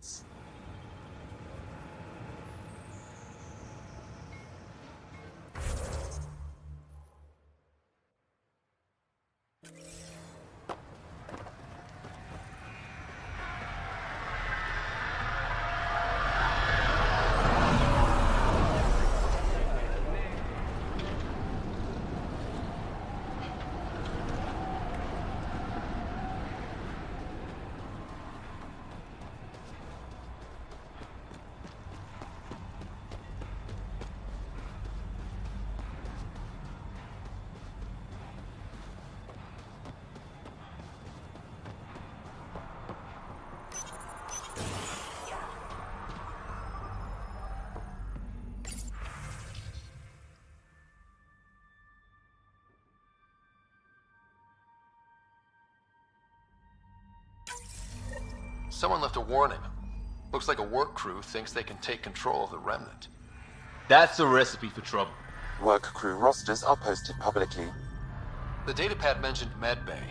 minutes. Someone left a warning. Looks like a work crew thinks they can take control of the remnant. That's a recipe for trouble. Work crew rosters are posted publicly. The datapad mentioned medbay.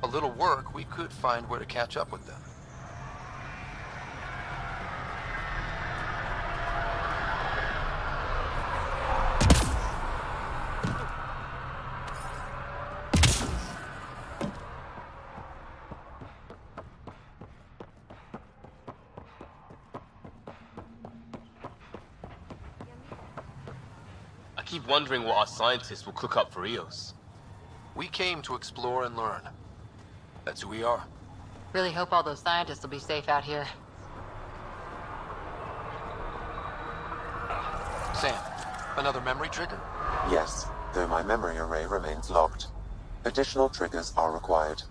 A little work, we could find where to catch up with them. I keep wondering what our scientists will cook up for EOS. We came to explore and learn. That's who we are. Really hope all those scientists will be safe out here. Sam, another memory trigger? Yes, though my memory array remains locked. Additional triggers are required.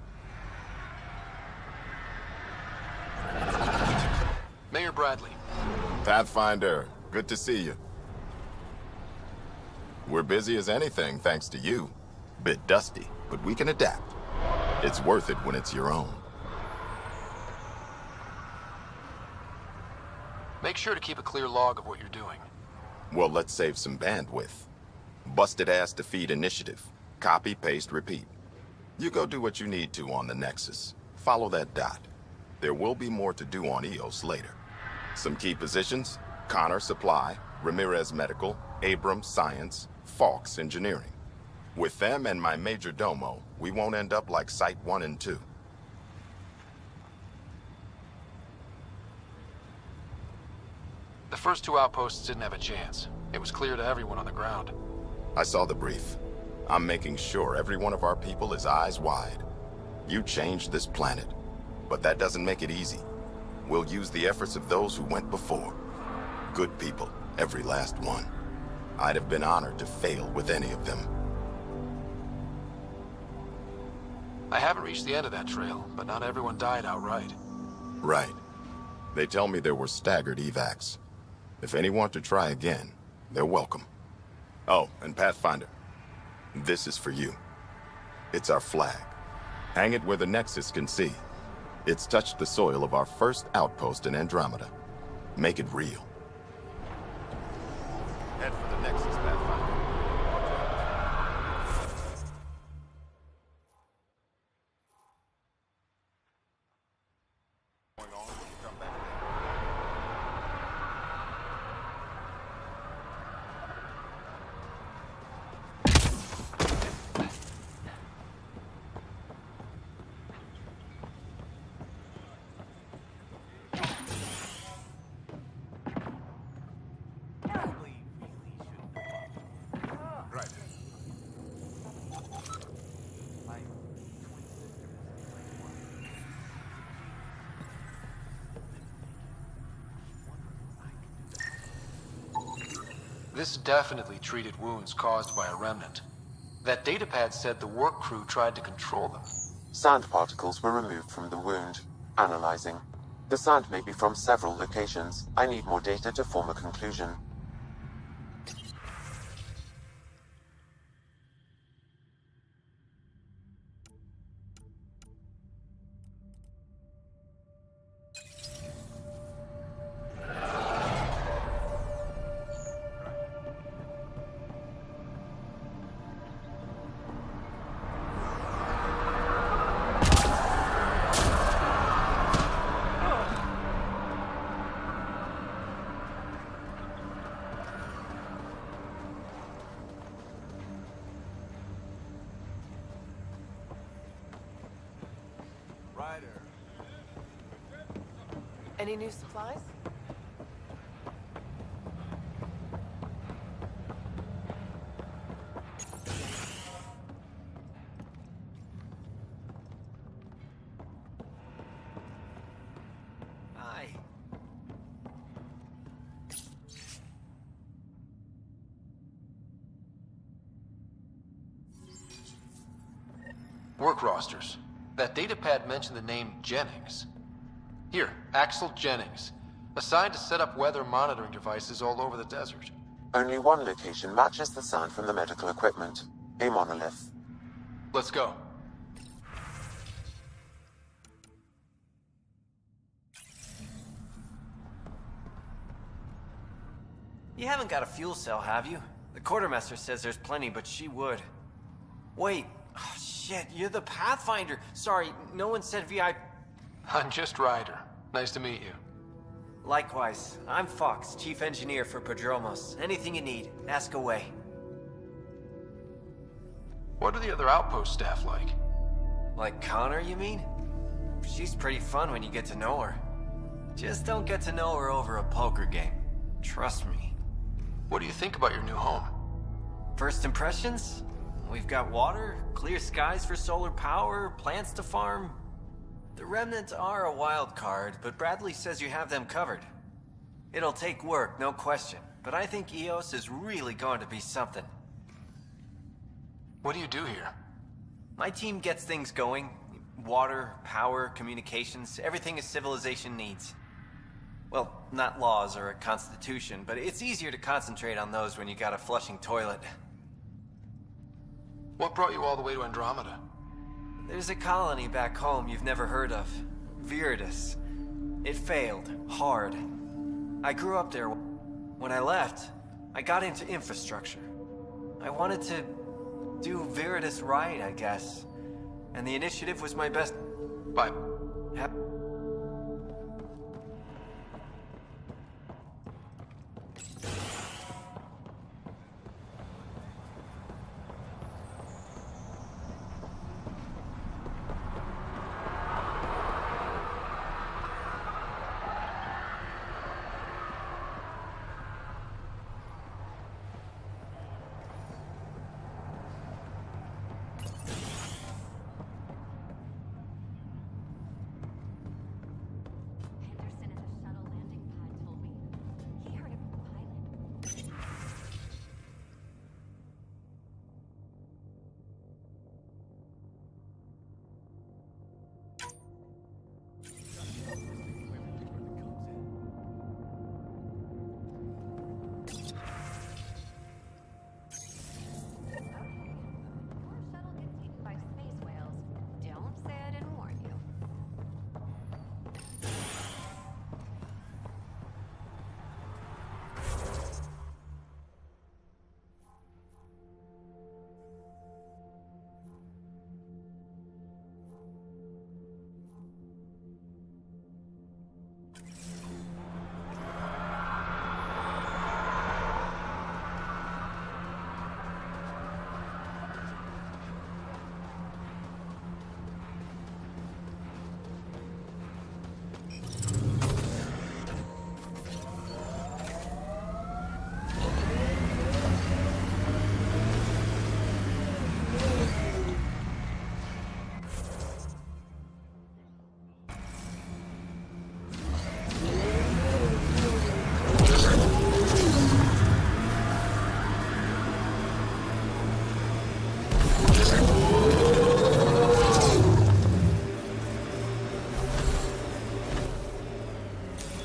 Mayor Bradley. Pathfinder, good to see you. We're busy as anything thanks to you. Bit dusty, but we can adapt. It's worth it when it's your own. Make sure to keep a clear log of what you're doing. Well, let's save some bandwidth. Busted ass defeat initiative. Copy, paste, repeat. You go do what you need to on the Nexus. Follow that dot. There will be more to do on EOS later. Some key positions: Connor Supply, Ramirez Medical, Abrams Science, Fawkes Engineering. With them and my major domo, we won't end up like Site 1 and 2. The first two outposts didn't have a chance. It was clear to everyone on the ground. I saw the brief. I'm making sure every one of our people is eyes wide. You changed this planet, but that doesn't make it easy. We'll use the efforts of those who went before. Good people, every last one. I'd have been honored to fail with any of them. I haven't reached the end of that trail, but not everyone died outright. Right. They tell me there were staggered evacs. If any want to try again, they're welcome. Oh, and Pathfinder, this is for you. It's our flag. Hang it where the Nexus can see. It's touched the soil of our first outpost in Andromeda. Make it real. Head for the Nexus, Pathfinder. This definitely treated wounds caused by a remnant. That datapad said the work crew tried to control them. Sand particles were removed from the wound. Analyzing. The sand may be from several locations. I need more data to form a conclusion. Any new supplies? Hi. Work rosters. That datapad mentioned the name Jennings. Here, Axel Jennings. Assigned to set up weather monitoring devices all over the desert. Only one location matches the sound from the medical equipment. A monolith. Let's go. You haven't got a fuel cell, have you? The quartermaster says there's plenty, but she would. Wait. Oh, shit, you're the Pathfinder. Sorry, no one said VIP. I'm just Ryder. Nice to meet you. Likewise. I'm Fox, chief engineer for Prodromos. Anything you need, ask away. What are the other outpost staff like? Like Connor, you mean? She's pretty fun when you get to know her. Just don't get to know her over a poker game. Trust me. What do you think about your new home? First impressions? We've got water, clear skies for solar power, plants to farm. The remnants are a wild card, but Bradley says you have them covered. It'll take work, no question, but I think EOS is really going to be something. What do you do here? My team gets things going. Water, power, communications, everything a civilization needs. Well, not laws or a constitution, but it's easier to concentrate on those when you got a flushing toilet. What brought you all the way to Andromeda? There's a colony back home you've never heard of. Viridis. It failed. Hard. I grew up there. When I left, I got into infrastructure. I wanted to do Viridis right, I guess. And the initiative was my best... Bye.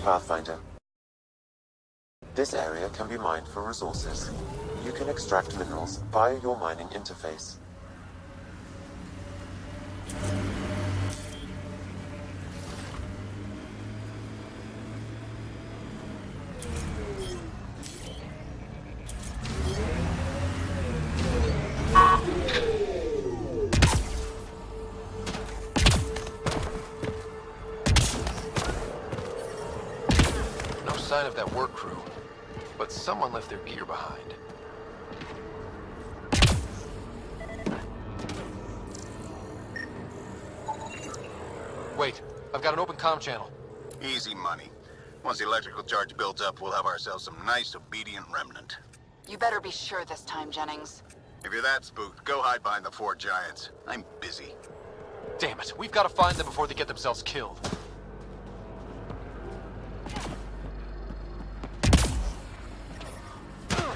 Pathfinder. This area can be mined for resources. You can extract minerals via your mining interface. Sign of that work crew, but someone left their gear behind. Wait, I've got an open comm channel. Easy money. Once the electrical charge builds up, we'll have ourselves some nice, obedient remnant. You better be sure this time, Jennings. If you're that spooked, go hide behind the four giants. I'm busy. Damn it, we've got to find them before they get themselves killed.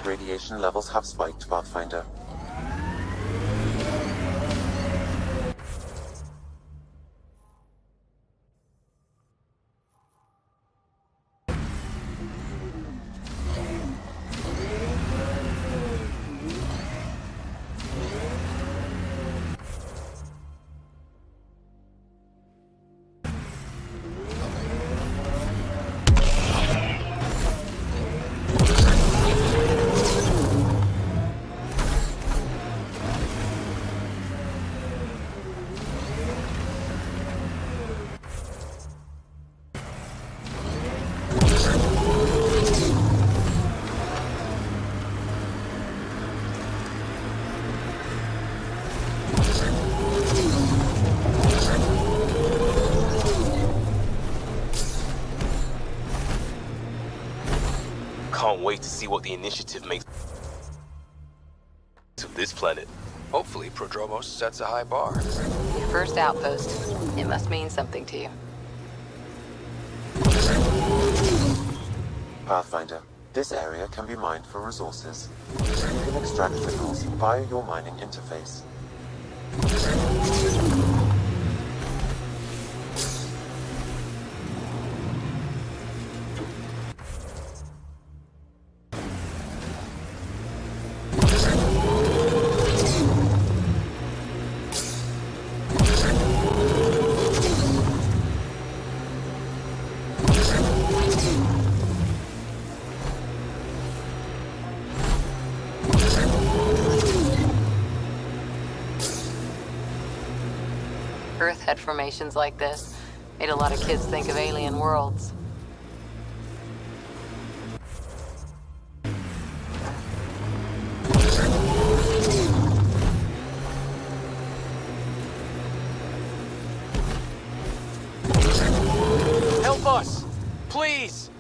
Radiation levels have spiked, Pathfinder. Can't wait to see what the initiative makes of this planet. Hopefully, Prodromos sets a high bar. Your first outpost. It must mean something to you. Pathfinder, this area can be mined for resources. You can extract minerals via your mining interface. Earth had formations like this. Made a lot of kids think of alien worlds. Help us! Please!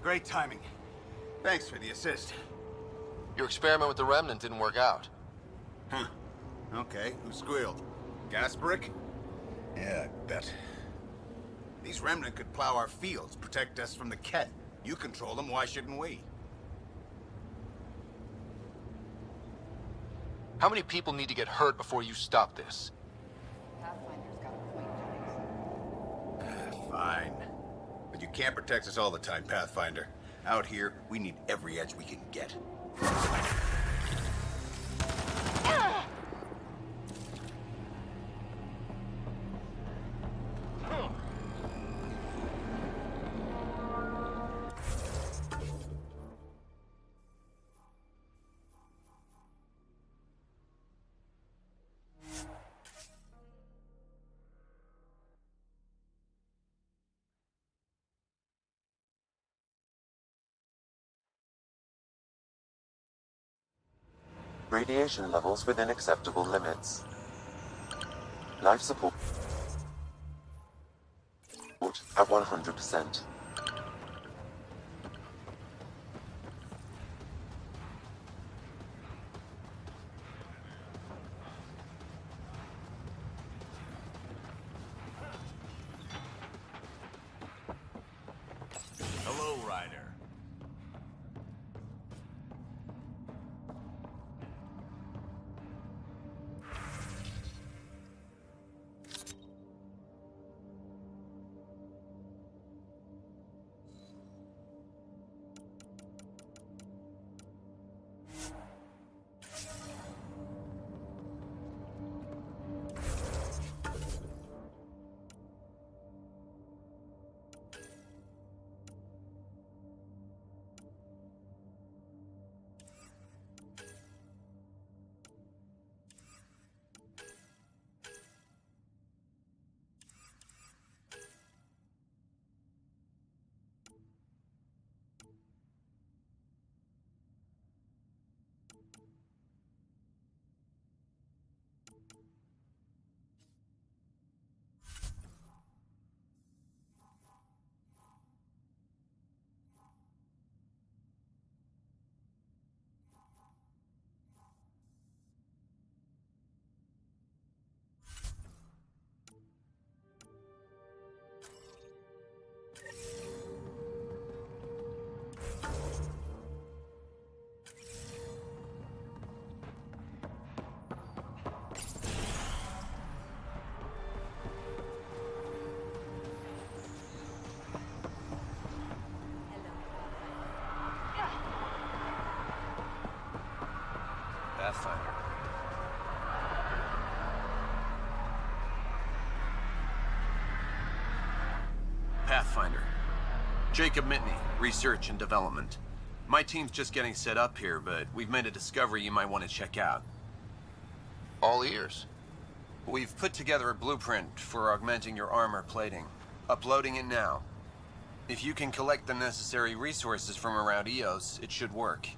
Great timing. Thanks for the assist. Your experiment with the Remnant didn't work out. Huh. Okay, who squealed? Gasbrick? Yeah, I bet. These Remnant could plow our fields, protect us from the Ket. You control them, why shouldn't we? How many people need to get hurt before you stop this? Pathfinder's got a point, Jennings. Fine. But you can't protect us all the time, Pathfinder. Out here, we need every edge we can get. Radiation levels within acceptable limits. Life support at 100%. Pathfinder. Jacob Mitney, Research and Development. My team's just getting set up here, but we've made a discovery you might want to check out. All ears. We've put together a blueprint for augmenting your armor plating. Uploading it now. If you can collect the necessary resources from around EOS, it should work.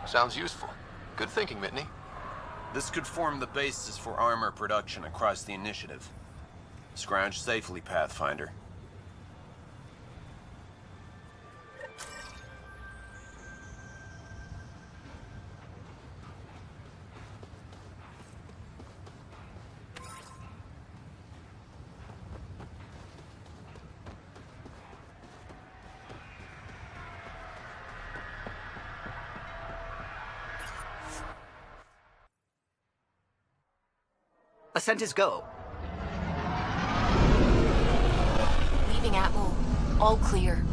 Sounds useful. Good thinking, Mitney. This could form the basis for armor production across the initiative. Scrounge safely, Pathfinder. Ascent is go. Leaving Atmo. All clear.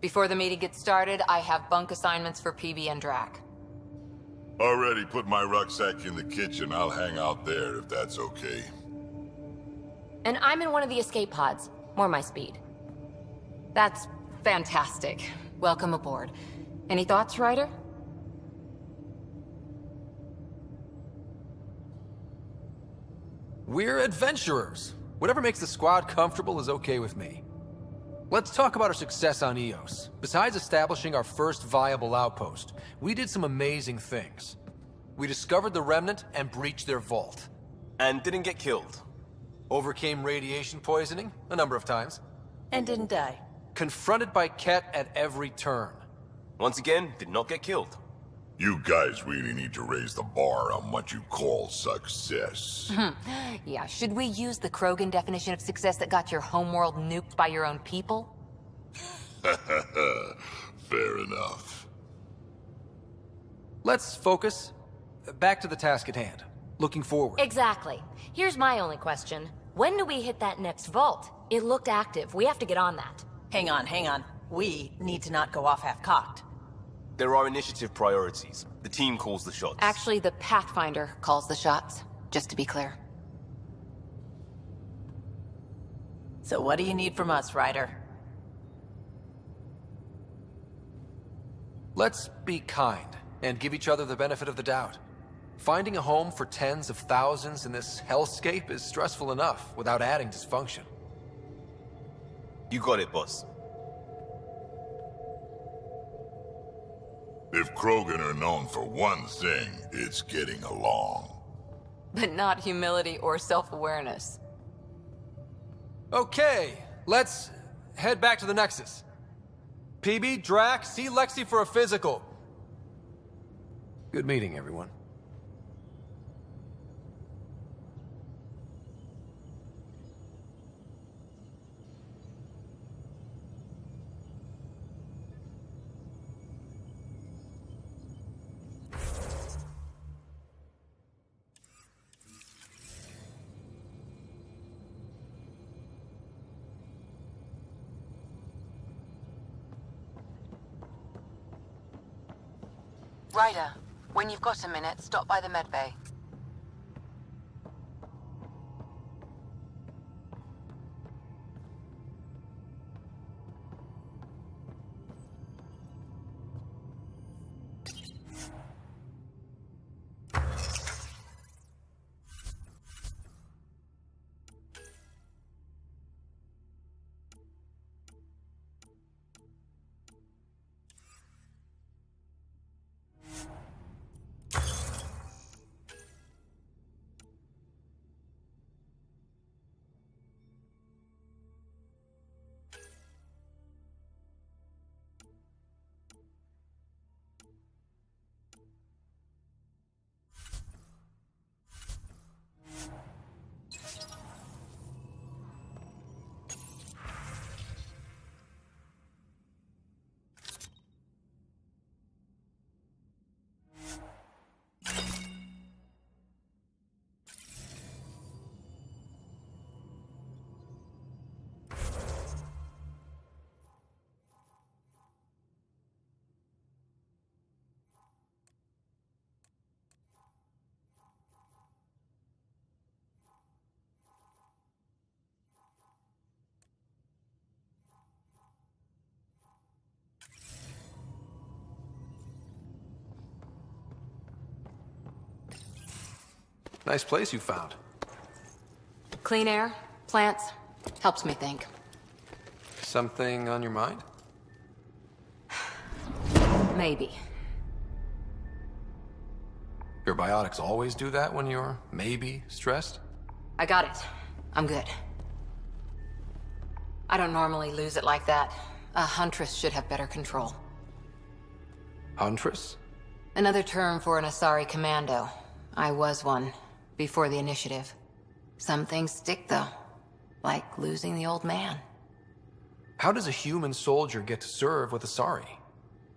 Before the meeting gets started, I have bunk assignments for PB and Drac. Already put my rucksack in the kitchen. I'll hang out there if that's okay. And I'm in one of the escape pods. More my speed. That's fantastic. Welcome aboard. Any thoughts, Ryder? We're adventurers. Whatever makes the squad comfortable is okay with me. Let's talk about our success on EOS. Besides establishing our first viable outpost, we did some amazing things. We discovered the Remnant and breached their vault. And didn't get killed. Overcame radiation poisoning a number of times. And didn't die. Confronted by Ket at every turn. Once again, did not get killed. You guys really need to raise the bar on what you call success. Yeah, should we use the Krogan definition of success that got your homeworld nuked by your own people? Fair enough. Let's focus. Back to the task at hand. Looking forward. Exactly. Here's my only question. When do we hit that next vault? It looked active. We have to get on that. Hang on. We need to not go off half-cocked. There are initiative priorities. The team calls the shots. Actually, the Pathfinder calls the shots, just to be clear. So what do you need from us, Ryder? Let's be kind and give each other the benefit of the doubt. Finding a home for tens of thousands in this hellscape is stressful enough without adding dysfunction. You got it, boss. If Krogan are known for one thing, it's getting along. But not humility or self-awareness. Okay, let's head back to the Nexus. PB, Drac, see Lexi for a physical. Good meeting, everyone. Ryder, when you've got a minute, stop by the medbay. Nice place you found. Clean air, plants, helps me think. Something on your mind? Maybe. Your biotics always do that when you're maybe stressed? I got it. I'm good. I don't normally lose it like that. A huntress should have better control. Huntress? Another term for an Asari commando. I was one, before the initiative. Some things stick, though. Like losing the old man. How does a human soldier get to serve with Asari?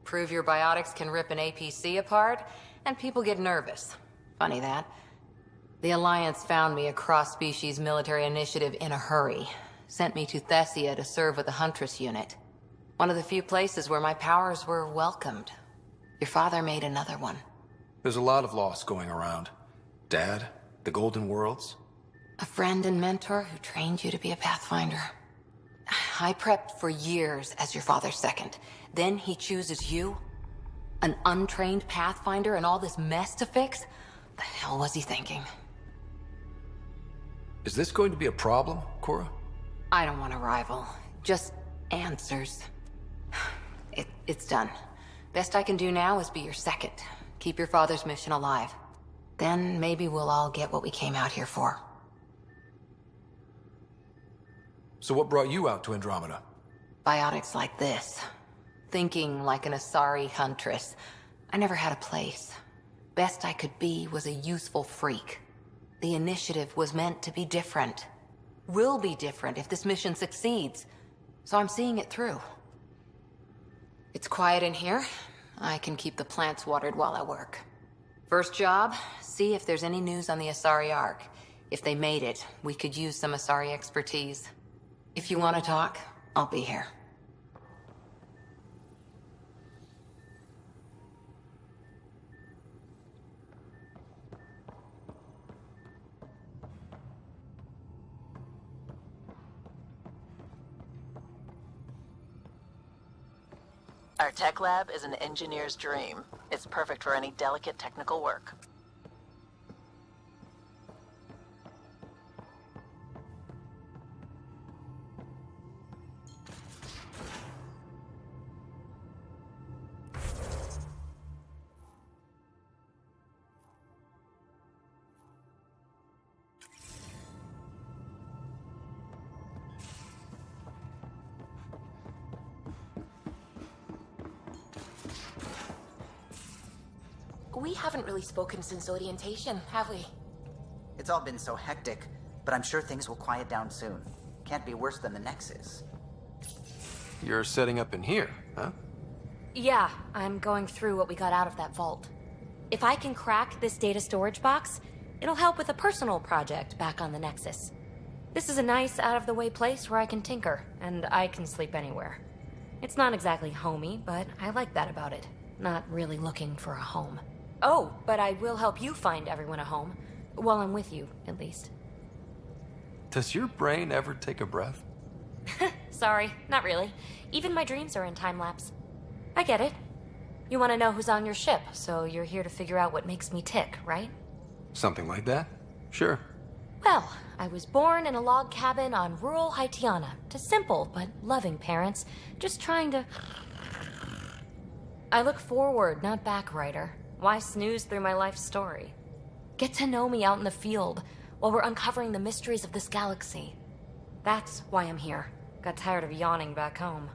Prove your biotics can rip an APC apart, and people get nervous. Funny that. The Alliance found me a cross-species military initiative in a hurry. Sent me to Thessia to serve with the Huntress unit. One of the few places where my powers were welcomed. Your father made another one. There's a lot of loss going around. Dad, the Golden Worlds. A friend and mentor who trained you to be a Pathfinder. I prepped for years as your father's second. Then he chooses you? An untrained Pathfinder and all this mess to fix? The hell was he thinking? Is this going to be a problem, Cora? I don't want a rival. Just answers. It's done. Best I can do now is be your second. Keep your father's mission alive. Then maybe we'll all get what we came out here for. So what brought you out to Andromeda? Biotics like this. Thinking like an Asari huntress. I never had a place. Best I could be was a useful freak. The initiative was meant to be different. Will be different if this mission succeeds. So I'm seeing it through. It's quiet in here. I can keep the plants watered while I work. First job, see if there's any news on the Asari Ark. If they made it, we could use some Asari expertise. If you want to talk, I'll be here. Our tech lab is an engineer's dream. It's perfect for any delicate technical work. We haven't really spoken since orientation, have we? It's all been so hectic, but I'm sure things will quiet down soon. Can't be worse than the Nexus. You're setting up in here, huh? Yeah, I'm going through what we got out of that vault. If I can crack this data storage box, it'll help with a personal project back on the Nexus. This is a nice, out-of-the-way place where I can tinker, and I can sleep anywhere. It's not exactly homey, but I like that about it. Not really looking for a home. Oh, but I will help you find everyone a home. While I'm with you, at least. Does your brain ever take a breath? Sorry, not really. Even my dreams are in time-lapse. I get it. You want to know who's on your ship, so you're here to figure out what makes me tick, right? Something like that? Sure. Well, I was born in a log cabin on rural Haitiana to simple but loving parents, just trying to... I look forward, not back, Ryder. Why snooze through my life story? Get to know me out in the field while we're uncovering the mysteries of this galaxy. That's why I'm here. Got tired of yawning back home.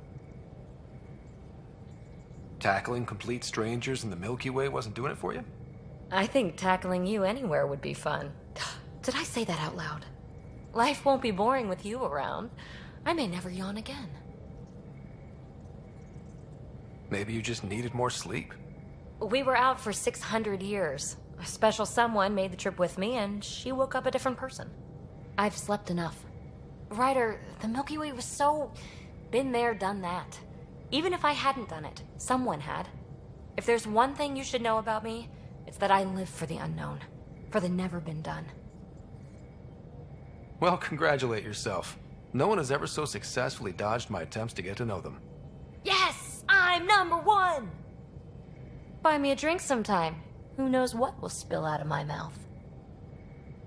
Tackling complete strangers in the Milky Way wasn't doing it for you? I think tackling you anywhere would be fun. Did I say that out loud? Life won't be boring with you around. I may never yawn again. Maybe you just needed more sleep. We were out for 600 years. A special someone made the trip with me, and she woke up a different person. I've slept enough. Ryder, the Milky Way was so... been there, done that. Even if I hadn't done it, someone had. If there's one thing you should know about me, it's that I live for the unknown. For the never been done. Well, congratulate yourself. No one has ever so successfully dodged my attempts to get to know them. Yes! I'm #1! Buy me a drink sometime. Who knows what will spill out of my mouth.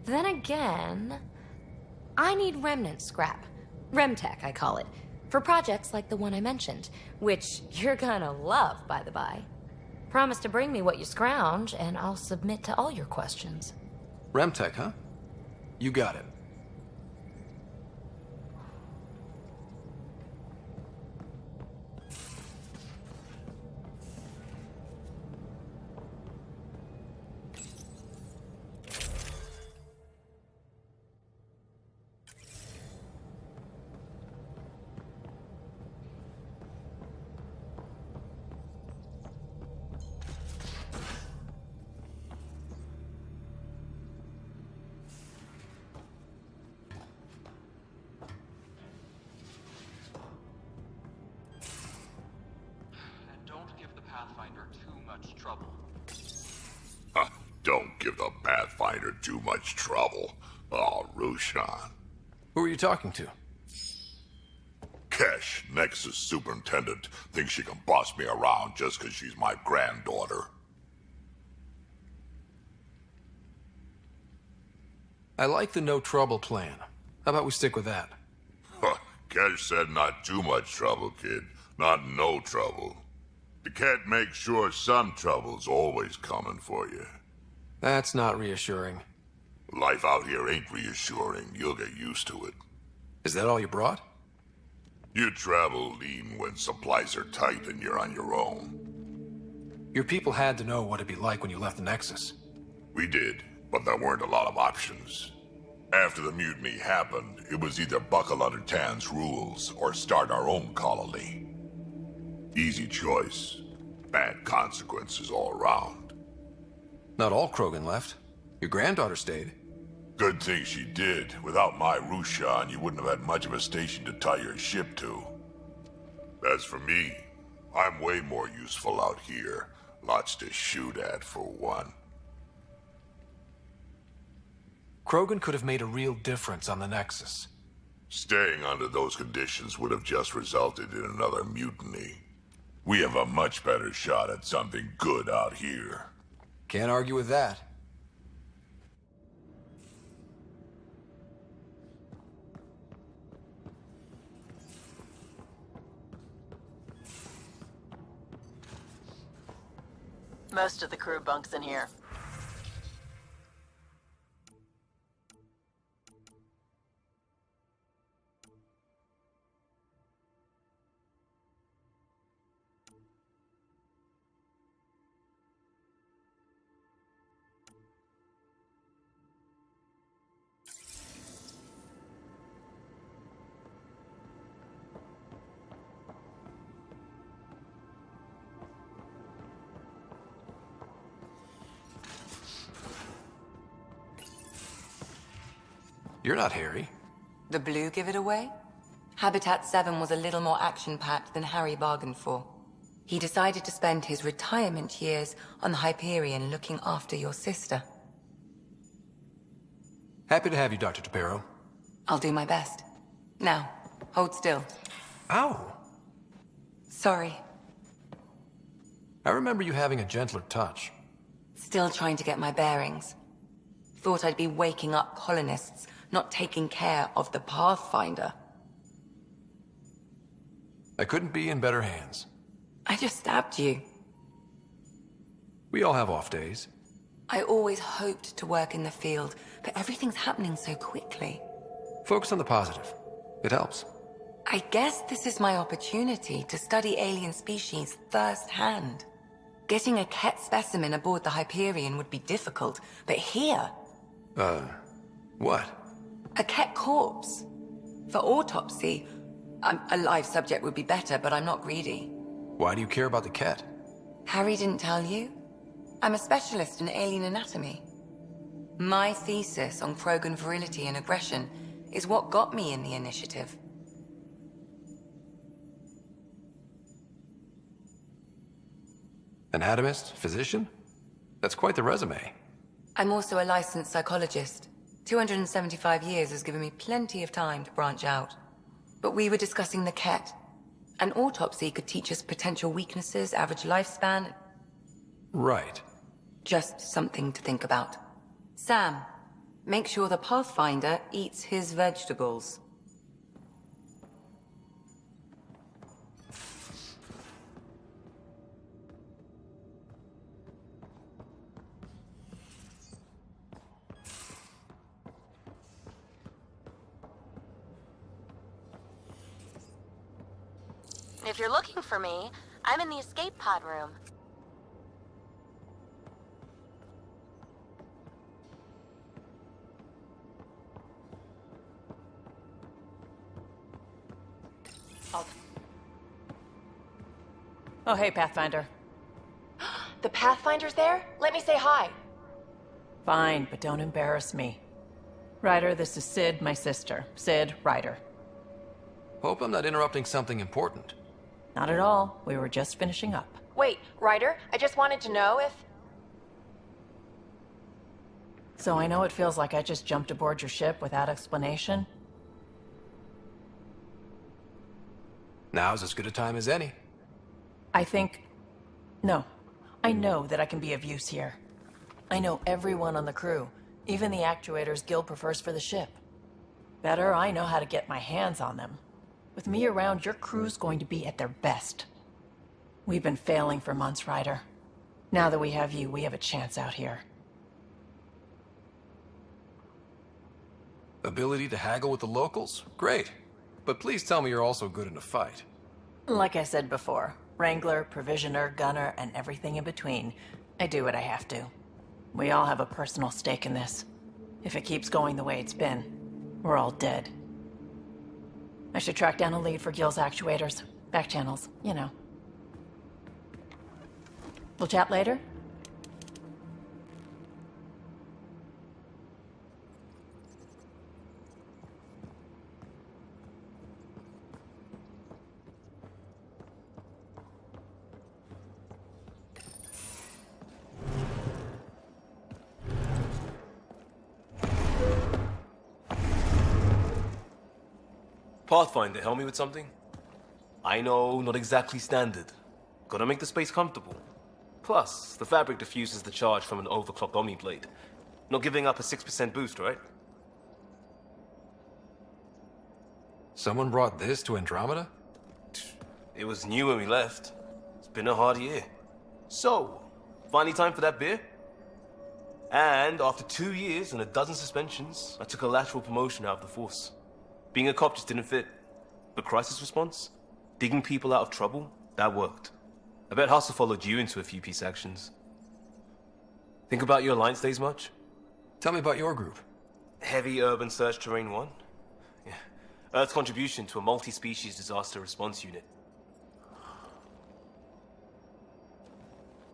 Then again, I need remnant scrap. Remtech, I call it. For projects like the one I mentioned, which you're gonna love, by the by. Promise to bring me what you scrounge, and I'll submit to all your questions. Remtech, huh? You got it. Don't give the Pathfinder too much trouble. Oh, Rushan. Who are you talking to? Kesh, Nexus Superintendent, thinks she can boss me around just because she's my granddaughter. I like the no trouble plan. How about we stick with that? Kesh said not too much trouble, kid. Not no trouble. The cat makes sure some trouble's always coming for you. That's not reassuring. Life out here ain't reassuring. You'll get used to it. Is that all you brought? You travel lean when supplies are tight and you're on your own. Your people had to know what it'd be like when you left the Nexus. We did, but there weren't a lot of options. After the mutiny happened, it was either buckle under Tan's rules or start our own colony. Easy choice. Bad consequences all around. Not all Krogan left. Your granddaughter stayed. Good thing she did. Without my Rushan, you wouldn't have had much of a station to tie your ship to. As for me, I'm way more useful out here. Lots to shoot at, for one. Krogan could have made a real difference on the Nexus. Staying under those conditions would have just resulted in another mutiny. We have a much better shot at something good out here. Can't argue with that. Most of the crew bunks in here. You're not Harry. The blue give it away? Habitat 7 was a little more action-packed than Harry bargained for. He decided to spend his retirement years on the Hyperion looking after your sister. Happy to have you, Dr. Tapero. I'll do my best. Now, hold still. Ow! Sorry. I remember you having a gentler touch. Still trying to get my bearings. Thought I'd be waking up colonists, not taking care of the Pathfinder. I couldn't be in better hands. I just stabbed you. We all have off days. I always hoped to work in the field, but everything's happening so quickly. Focus on the positive. It helps. I guess this is my opportunity to study alien species firsthand. Getting a Ket specimen aboard the Hyperion would be difficult, but here... what? A Ket corpse. For autopsy, a live subject would be better, but I'm not greedy. Why do you care about the Ket? Harry didn't tell you? I'm a specialist in alien anatomy. My thesis on Krogan virility and aggression is what got me in the initiative. Anatomist? Physician? That's quite the resume. I'm also a licensed psychologist. 275 years has given me plenty of time to branch out. But we were discussing the Ket. An autopsy could teach us potential weaknesses, average lifespan. Right. Just something to think about. Sam, Make sure the Pathfinder eats his vegetables. If you're looking for me, I'm in the escape pod room. Oh, hey, Pathfinder. The Pathfinder's there? Let me say hi. Fine, but don't embarrass me. Ryder, this is Sid, my sister. Sid, Ryder. Hope I'm not interrupting something important. Not at all. We were just finishing up. Wait, Ryder, I just wanted to know if... So I know it feels like I just jumped aboard your ship without explanation. Now's as good a time as any. No. I know that I can be of use here. I know everyone on the crew, even the actuators Gil prefers for the ship. Better, I know how to get my hands on them. With me around, your crew's going to be at their best. We've been failing for months, Ryder. Now that we have you, we have a chance out here. Ability to haggle with the locals? Great. But please tell me you're also good in a fight. Like I said before, Wrangler, Provisioner, Gunner, and everything in between. I do what I have to. We all have a personal stake in this. If it keeps going the way it's been, we're all dead. I should track down a lead for Gil's actuators. Back channels, you know. We'll chat later? Pathfinder, help me with something? I know, not exactly standard. Gotta make the space comfortable. Plus, the fabric diffuses the charge from an overclocked Omni blade. Not giving up a 6% boost, right? Someone brought this to Andromeda? It was new when we left. It's been a hard year. So, finally time for that beer? And after 2 years and a dozen suspensions, I took a lateral promotion out of the force. Being a cop just didn't fit. But crisis response? Digging people out of trouble? That worked. I bet Hustle followed you into a few peace actions. Think about your Alliance days much? Tell me about your group. Heavy Urban Search Terrain 1? Yeah. Earth's contribution to a multi-species disaster response unit.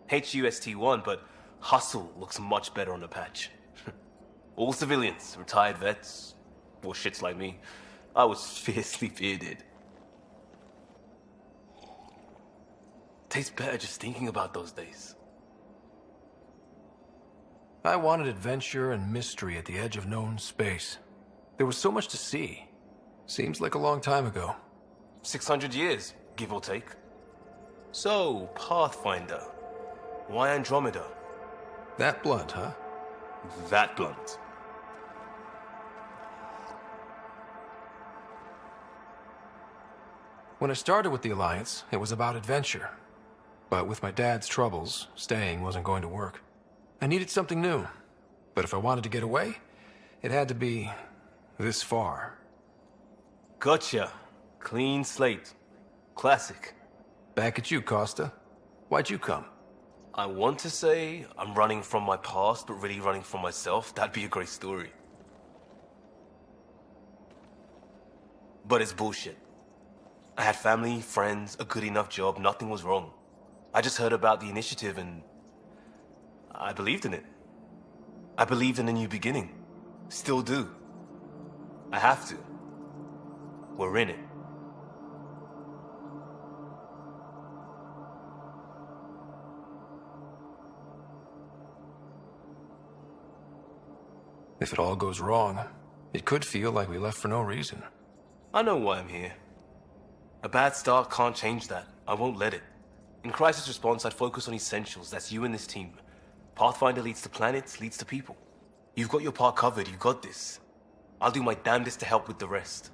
HUST-1, but Hustle looks much better on the patch. All civilians, retired vets, or shits like me. I was fiercely bearded. Tastes better just thinking about those days. I wanted adventure and mystery at the edge of known space. There was so much to see. Seems like a long time ago. 600 years, give or take. So, Pathfinder. Why Andromeda? That blunt, huh? That blunt. When I started with the Alliance, it was about adventure. But with my dad's troubles, staying wasn't going to work. I needed something new. But if I wanted to get away, it had to be this far. Gotcha. Clean slate. Classic. Back at you, Costa. Why'd you come? I want to say I'm running from my past, but really running from myself. That'd be a great story. But it's bullshit. I had family, friends, a good enough job, nothing was wrong. I just heard about the initiative and I believed in it. I believed in a new beginning. Still do. I have to. We're in it. If it all goes wrong, it could feel like we left for no reason. I know why I'm here. A bad start can't change that. I won't let it. In crisis response, I'd focus on essentials. That's you and this team. Pathfinder leads to planets, leads to people. You've got your part covered, you got this. I'll do my damnedest to help with the rest.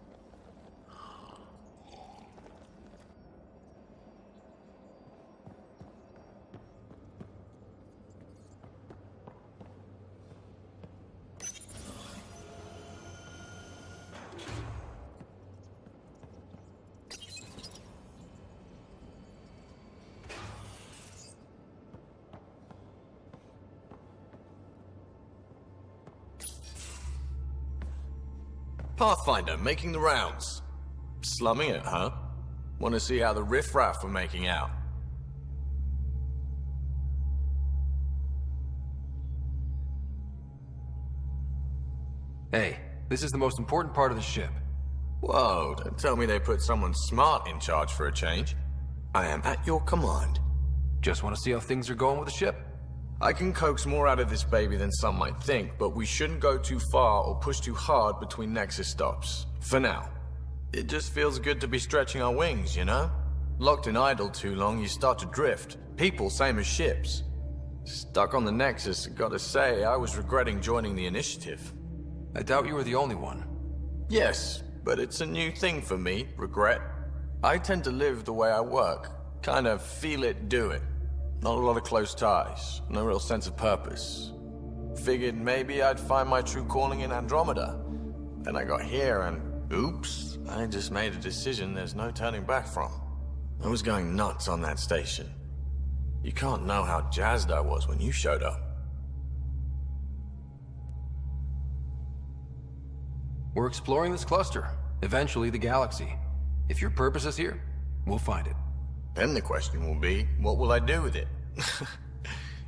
Pathfinder, making the rounds. Slumming it, huh? Want to see how the riffraff are making out? Hey, this is the most important part of the ship. Whoa, don't tell me they put someone smart in charge for a change. I am at your command. Just want to see how things are going with the ship. I can coax more out of this baby than some might think, but we shouldn't go too far or push too hard between Nexus stops. For now. It just feels good to be stretching our wings, you know? Locked in idle too long, you start to drift. People, same as ships. Stuck on the Nexus, gotta say, I was regretting joining the initiative. I doubt you were the only one. Yes, but it's a new thing for me, regret. I tend to live the way I work. Kind of feel it, do it. Not a lot of close ties, no real sense of purpose. Figured maybe I'd find my true calling in Andromeda. Then I got here and, oops, I just made a decision there's no turning back from. I was going nuts on that station. You can't know how jazzed I was when you showed up. We're exploring this cluster, eventually the galaxy. If your purpose is here, we'll find it. Then the question will be, what will I do with it?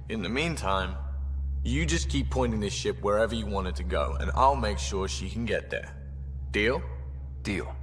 In the meantime, you just keep pointing this ship wherever you want it to go, and I'll make sure she can get there. Deal? Deal.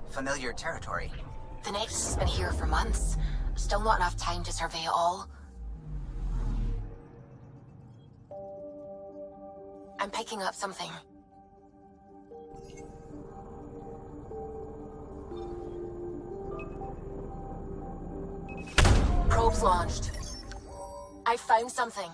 Familiar territory. The Nexus has been here for months. Still not enough time to survey it all. I'm picking up something. Probes launched. I found something.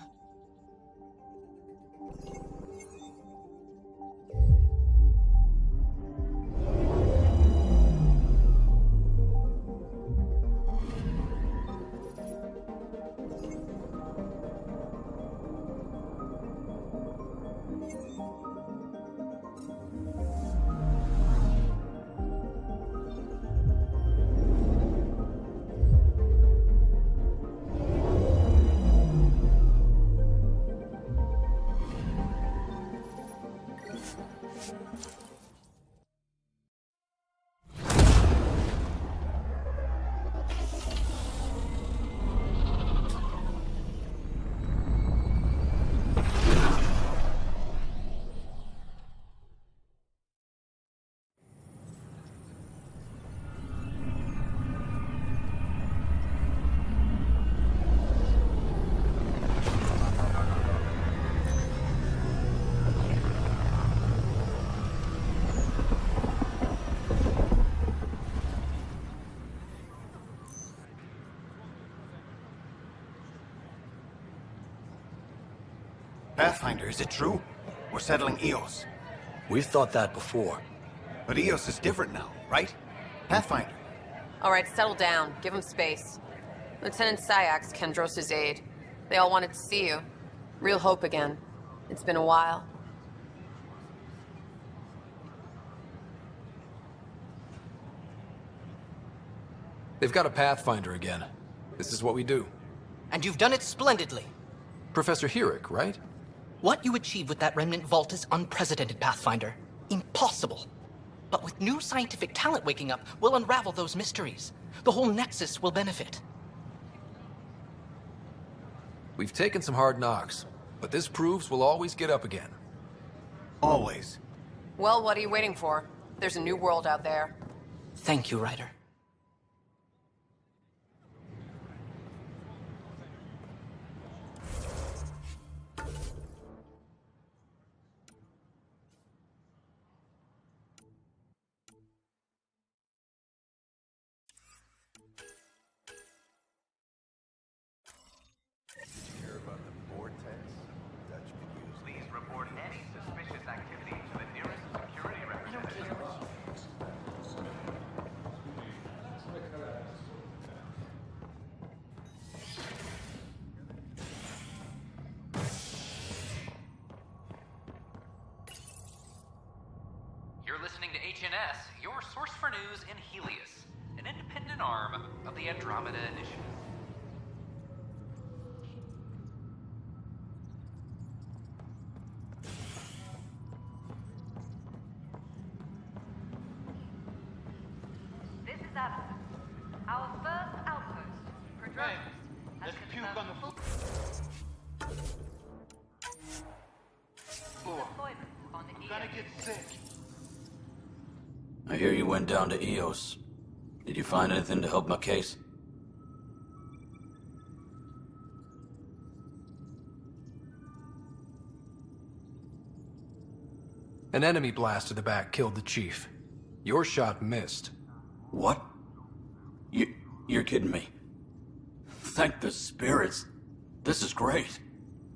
Pathfinder, is it true? We're settling Eos. We've thought that before. But Eos is different now, right? Pathfinder. All right, settle down. Give him space. Lieutenant Syax, Kendros' aide. They all wanted to see you. Real hope again. It's been a while. They've got a Pathfinder again. This is what we do. And you've done it splendidly. Professor Herrick, right? What you achieved with that remnant vault is unprecedented, Pathfinder. Impossible. But with new scientific talent waking up, we'll unravel those mysteries. The whole Nexus will benefit. We've taken some hard knocks, but this proves we'll always get up again. Always. Well, what are you waiting for? There's a new world out there. Thank you, Ryder. You're listening to HNS, your source for news in Helios, an independent arm of the Andromeda Initiative. This is Aventura. Our first outpost, Prodromus, has confirmed on the full deployment on the gonna get sick. I hear you went down to Eos. Did you find anything to help my case? An enemy blast to the back killed the chief. Your shot missed. What? You're kidding me. Thank the spirits. This is great.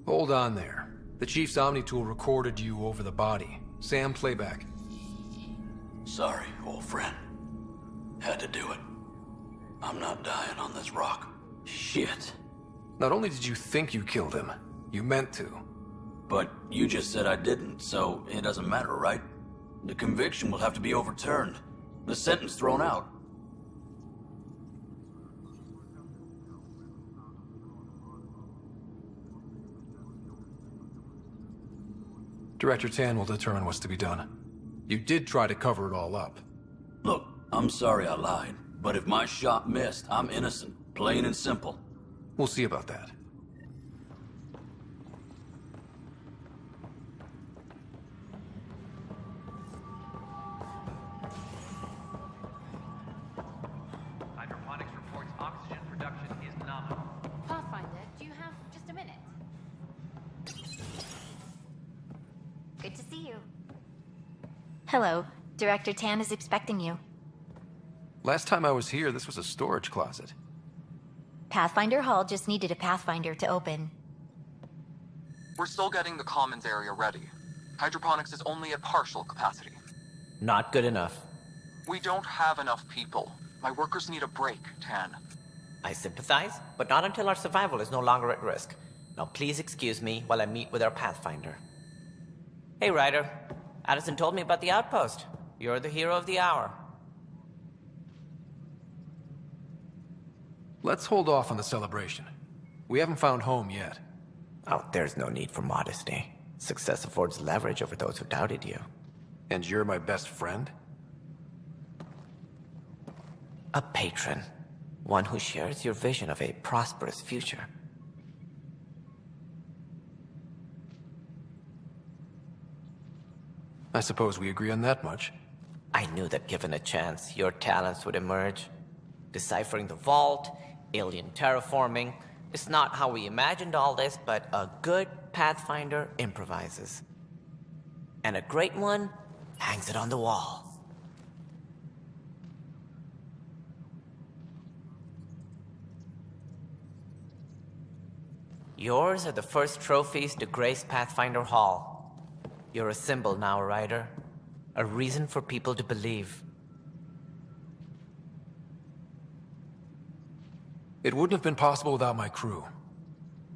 Hold on there. The chief's Omni tool recorded you over the body. Sam, playback. Sorry, old friend. Had to do it. I'm not dying on this rock. Shit. Not only did you think you killed him, you meant to. But you just said I didn't, so it doesn't matter, right? The conviction will have to be overturned. The sentence thrown out. Director Tan will determine what's to be done. You did try to cover it all up. Look, I'm sorry I lied, but if my shot missed, I'm innocent. Plain and simple. We'll see about that. Hydroponics reports oxygen production is nominal. Pathfinder, do you have just a minute? Good to see you. Hello. Director Tan is expecting you. Last time I was here, this was a storage closet. Pathfinder Hall just needed a Pathfinder to open. We're still getting the commons area ready. Hydroponics is only at partial capacity. Not good enough. We don't have enough people. My workers need a break, Tan. I sympathize, but not until our survival is no longer at risk. Now please excuse me while I meet with our Pathfinder. Hey, Ryder. Addison told me about the outpost. You're the hero of the hour. Let's hold off on the celebration. We haven't found home yet. Oh, there's no need for modesty. Success affords leverage over those who doubted you. And you're my best friend? A patron. One who shares your vision of a prosperous future. I suppose we agree on that much. I knew that given a chance, your talents would emerge. Deciphering the vault, alien terraforming. It's not how we imagined all this, but a good Pathfinder improvises. And a great one hangs it on the wall. Yours are the first trophies to grace Pathfinder Hall. You're a symbol now, Ryder. A reason for people to believe. It wouldn't have been possible without my crew.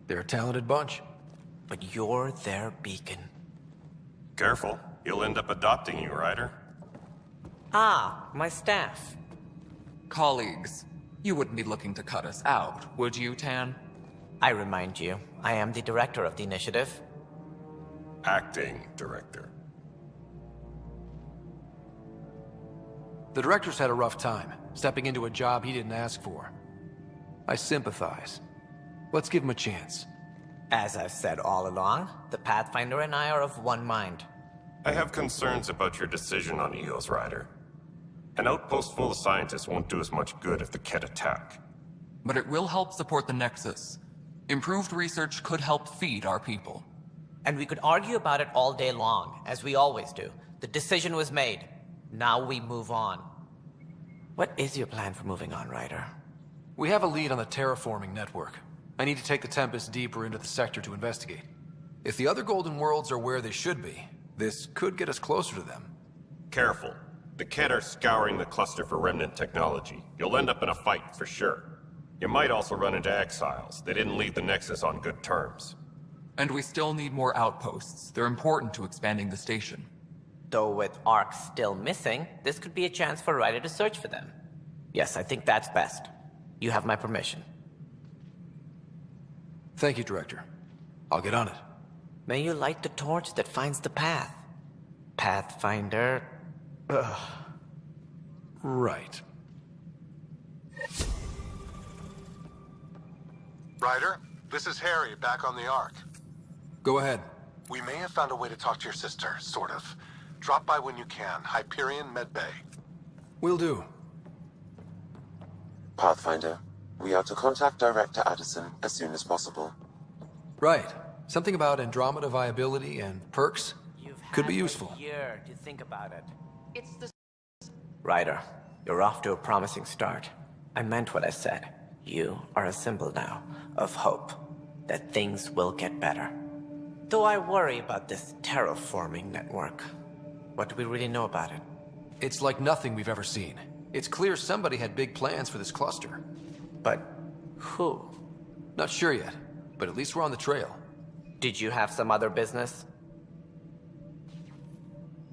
They're a talented bunch. But you're their beacon. Careful. He'll end up adopting you, Ryder. Ah, my staff. Colleagues, you wouldn't be looking to cut us out, would you, Tan? I remind you, I am the director of the initiative. Acting director. The director's had a rough time, stepping into a job he didn't ask for. I sympathize. Let's give him a chance. As I've said all along, the Pathfinder and I are of one mind. I have concerns about your decision on EOS, Ryder. An outpost full of scientists won't do as much good if the Kett attack. But it will help support the Nexus. Improved research could help feed our people. And we could argue about it all day long, as we always do. The decision was made. Now we move on. What is your plan for moving on, Ryder? We have a lead on the terraforming network. I need to take the Tempest deeper into the sector to investigate. If the other Golden Worlds are where they should be, this could get us closer to them. Careful. The Kett are scouring the cluster for remnant technology. You'll end up in a fight, for sure. You might also run into exiles. They didn't leave the Nexus on good terms. And we still need more outposts. They're important to expanding the station. Though with Ark still missing, this could be a chance for Ryder to search for them. Yes, I think that's best. You have my permission. Thank you, Director. I'll get on it. May you light the torch that finds the path. Pathfinder... Ugh. Right. Ryder, this is Harry, back on the Ark. Go ahead. We may have found a way to talk to your sister, sort of. Drop by when you can. Hyperion Medbay. Will do. Pathfinder, we are to contact Director Addison as soon as possible. Right. Something about Andromeda viability and perks could be useful. A year to think about it. It's the... Ryder, you're off to a promising start. I meant what I said. You are a symbol now of hope that things will get better. Though I worry about this terraforming network. What do we really know about it? It's like nothing we've ever seen. It's clear somebody had big plans for this cluster. But who? Not sure yet, but at least we're on the trail. Did you have some other business?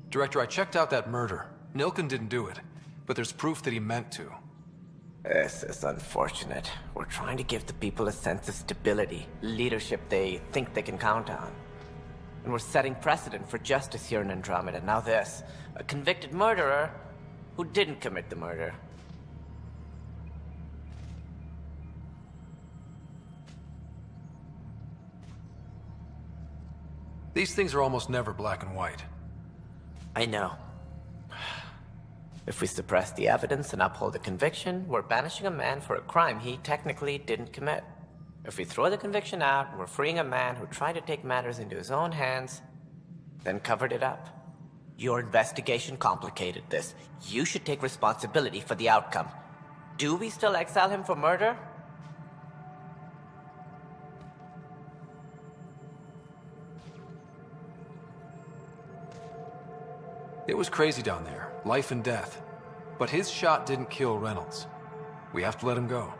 Director, I checked out that murder. Nilken didn't do it, but there's proof that he meant to. This is unfortunate. We're trying to give the people a sense of stability, leadership they think they can count on. And we're setting precedent for justice here in Andromeda. Now this, a convicted murderer who didn't commit the murder. These things are almost never black and white. I know. If we suppress the evidence and uphold the conviction, we're banishing a man for a crime he technically didn't commit. If we throw the conviction out, we're freeing a man who tried to take matters into his own hands, then covered it up. Your investigation complicated this. You should take responsibility for the outcome. Do we still exile him for murder? It was crazy down there, life and death. But his shot didn't kill Reynolds. We have to let him go.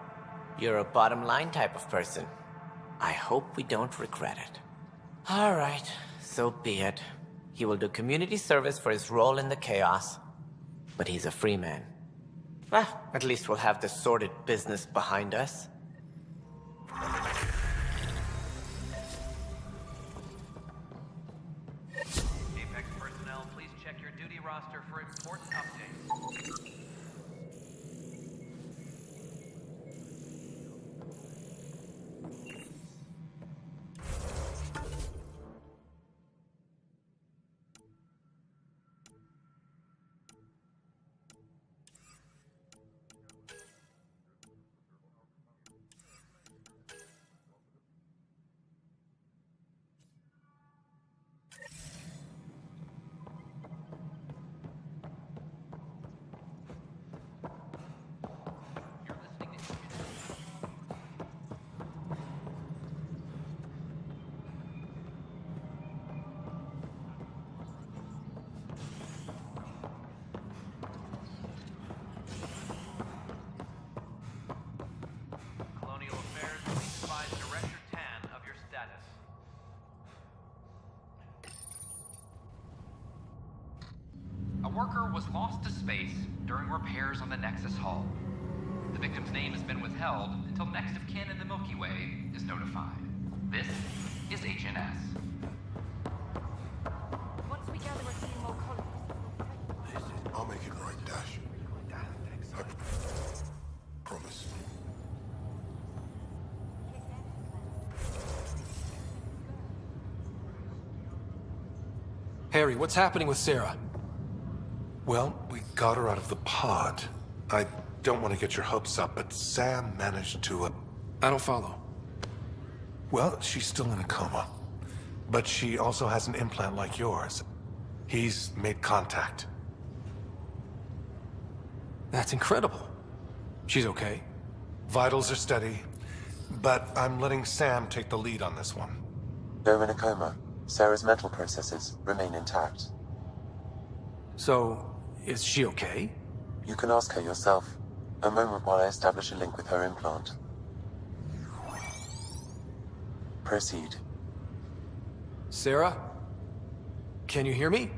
You're a bottom line type of person. I hope we don't regret it. All right, so be it. He will do community service for his role in the chaos. But he's a free man. Well, at least we'll have the sordid business behind us. Apex personnel, please check your duty roster for important updates. was lost to space during repairs on the Nexus hull. The victim's name has been withheld until next of kin in the Milky Way is notified. This is HNS. Once we gather a few more colonies. I'll make it right, Dash. I promise. Harry, what's happening with Sarah? Well, we got her out of the pod. I don't want to get your hopes up, but Sam managed to... I don't follow. Well, she's still in a coma. But she also has an implant like yours. He's made contact. That's incredible. She's okay? Vitals are steady, but I'm letting Sam take the lead on this one. They're in a coma. Sarah's mental processes remain intact. So, is she okay? You can ask her yourself. A moment while I establish a link with her implant. Proceed. Sarah? Can you hear me?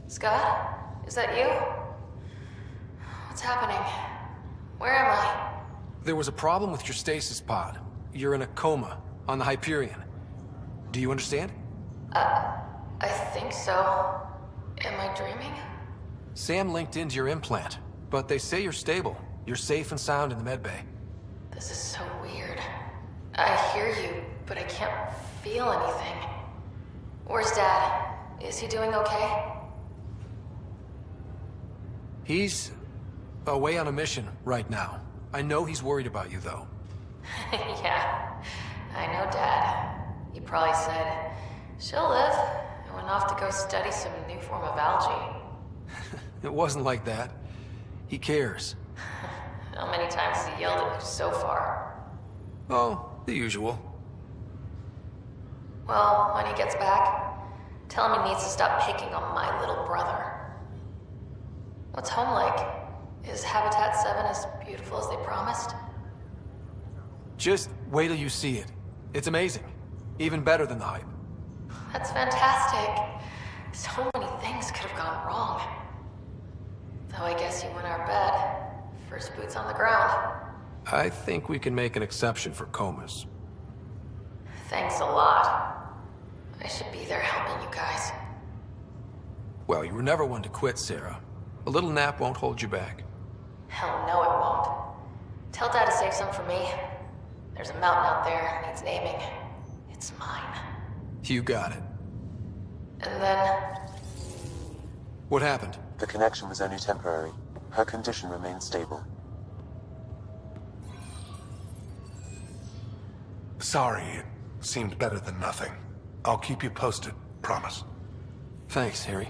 Scott? Is that you? What's happening? Where am I? There was a problem with your stasis pod. You're in a coma on the Hyperion. Do you understand? I think so. Am I dreaming? Sam linked into your implant, but they say you're stable. You're safe and sound in the medbay. This is so weird. I hear you, but I can't feel anything. Where's Dad? Is he doing okay? He's away on a mission right now. I know he's worried about you, though. Yeah, I know Dad. He probably said, she'll live, and went off to go study some new form of algae. It wasn't like that. He cares. How many times has he yelled at you so far? Oh, the usual. Well, when he gets back, tell him he needs to stop picking on my little brother. What's home like? Is Habitat 7 as beautiful as they promised? Just wait till you see it. It's amazing. Even better than the hype. That's fantastic. So many things could have gone wrong. Though I guess you win our bet. First boots on the ground. I think we can make an exception for comas. Thanks a lot. I should be there helping you guys. Well, you were never one to quit, Sarah. A little nap won't hold you back. Hell no, it won't. Tell Dad to save some for me. There's a mountain out there, needs naming. It's mine. You got it. And then... What happened? The connection was only temporary. Her condition remains stable. Sorry, it seemed better than nothing. I'll keep you posted, promise. Thanks, Harry.